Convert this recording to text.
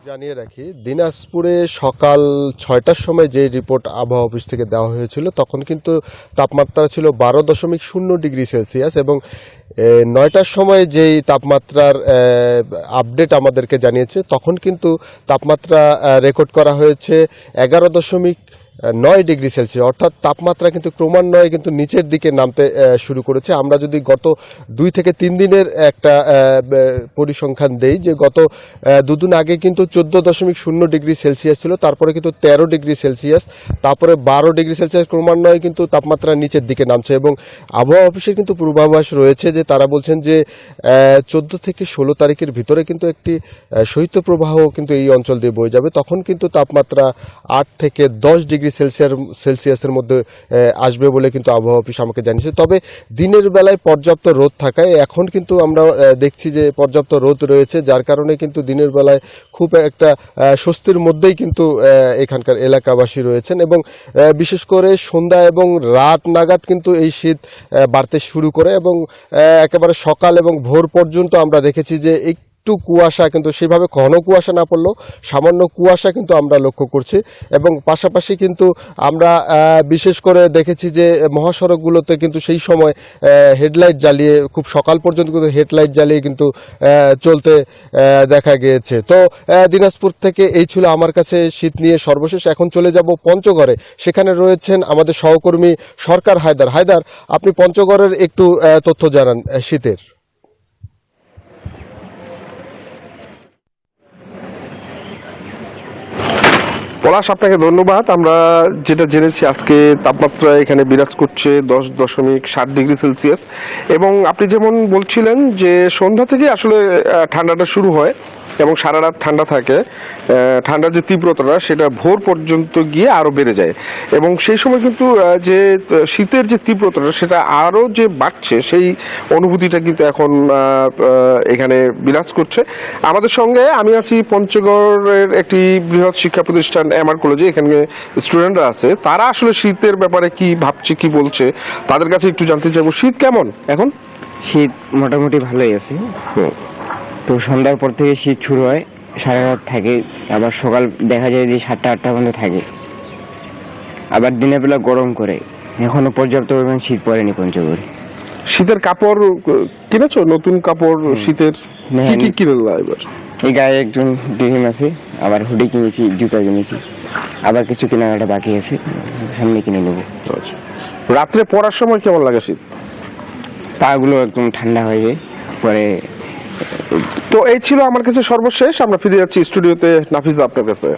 জানিয়ে রাখি, দিনাজপুরে সকাল ৬টার সময় যে রিপোর্ট আবহাওয়া অফিস থেকে দেওয়া হয়েছিল তখন কিন্তু তাপমাত্রা ছিল ১২.০ ডিগ্রি সেলসিয়াস এবং ৯টার সময় যেই তাপমাত্রার আপডেট আমাদেরকে জানিয়েছে তখন কিন্তু তাপমাত্রা রেকর্ড করা হয়েছে ১১.৯ ডিগ্রি সেলসিয়াস। অর্থাৎ তাপমাত্রা কিন্তু ক্রমান্বয়ে কিন্তু নিচের দিকে নামতে শুরু করেছে। আমরা যদি গত ২ থেকে ৩ দিনের একটা পরিসংখ্যান দেই, যে গত দুদিন আগে কিন্তু ১৪.০ ডিগ্রি সেলসিয়াস ছিল, তারপরে কিন্তু ১৩ ডিগ্রি সেলসিয়াস, তারপরে ১২ ডিগ্রি সেলসিয়াস, ক্রমান্বয়ে কিন্তু তাপমাত্রা নিচের দিকে নামছে। এবং আবহাওয়া অফিসের কিন্তু পূর্বাভাস রয়েছে যে তারা বলছেন যে ১৪ থেকে ১৬ তারিখের ভিতরে কিন্তু একটি শৈত্যপ্রবাহ কিন্তু এই অঞ্চল দিয়ে বয়ে যাবে। তখন কিন্তু তাপমাত্রা ৮ থেকে ১০ ডিগ্রি সেলসিয়াসের মধ্যে আসবে বলে কিন্তু আবহাওয়া অফিস আমাকে জানিয়েছে। তবে দিনের বেলায় পর্যাপ্ত রোদ থাকায় এখন কিন্তু আমরা দেখছি যে পর্যাপ্ত রোদ রয়েছে, যার কারণে কিন্তু দিনের বেলায় খুব একটা স্বস্তির মধ্যেই কিন্তু এখানকার এলাকাবাসী রয়েছেন। এবং বিশেষ করে সন্ধ্যা এবং রাত নাগাদ কিন্তু এই শীত বাড়তে শুরু করে এবং একেবারে সকাল এবং ভোর পর্যন্ত আমরা দেখেছি যে একটু কুয়াশা, কিন্তু সেভাবে ঘন কুয়াশা না পড়লেও সামান্য কুয়াশা কিন্তু আমরা লক্ষ্য করছি। এবং পাশাপাশি কিন্তু আমরা বিশেষ করে দেখেছি যে মহাসড়কগুলোতে কিন্তু সেই সময় হেডলাইট জ্বালিয়ে, খুব সকাল পর্যন্ত কিন্তু হেডলাইট জ্বালিয়ে কিন্তু চলতে দেখা গিয়েছে। তো দিনাজপুর থেকে এই ছিল আমার কাছে শীত নিয়ে সর্বশেষ। এখন চলে যাব পঞ্চগড়ে, সেখানে রয়েছেন আমাদের সহকর্মী সরকার হায়দার। হায়দার, আপনি পঞ্চগড়ের একটু তথ্য জানান শীতের। পলাশ, আপনাকে ধন্যবাদ। আমরা যেটা জেনেছি, আজকে তাপমাত্রা এখানে বিরাজ করছে ১০.৭ ডিগ্রি সেলসিয়াস। এবং আপনি যেমন বলছিলেন যে সন্ধ্যা থেকে আসলে ঠান্ডাটা শুরু হয় এবং সারা রাত ঠান্ডা থাকে। ঠান্ডার যে তীব্রতাটা সেটা ভোর পর্যন্ত গিয়ে আরও বেড়ে যায় এবং সেই সময় কিন্তু যে শীতের যে তীব্রতাটা সেটা আরও যে বাড়ছে, সেই অনুভূতিটা কিন্তু এখন এখানে বিরাজ করছে। আমাদের সঙ্গে আমি আছি পঞ্চগড়ের একটি বৃহৎ শিক্ষা প্রতিষ্ঠান এমআর কলেজে। এখানে স্টুডেন্টরা আছে, তারা আসলে শীতের ব্যাপারে কি ভাবছে, কি বলছে, তাদের কাছে একটু জানতে চাইবো। শীত কেমন এখন? শীত মোটামুটি ভালোই আছে। তো সন্ধ্যার পর থেকে শীত শুরু হয়, সারা রাত থাকে, আবার সকাল দেখা যায় যে ৭টা ৮টা পর্যন্ত থাকে, আবার দিনের বেলা গরম করে। এখনো পর্যাপ্ত পরিমাণ শীত পড়েনি পঞ্চগড়ে। শীতের কাপড় কিনেছো? নতুন কাপড় শীতের কি কি কিনলা এবার? এই গায়ে একজন ডিম আছে, আবার হুডি কিনেছি, জুতা কিনেছি, আবার কিছু কেনাকাটা বাকি আছে, সামনে কিনে নেবো। রাত্রে পড়ার সময় কেমন লাগে শীত? পাগুলো একদম ঠান্ডা হয়ে যায় পরে। তো এই ছিল আমার কাছে সর্বশেষ। আমরা ফিরে যাচ্ছি স্টুডিওতে। নাফিজা, আপনার কাছে।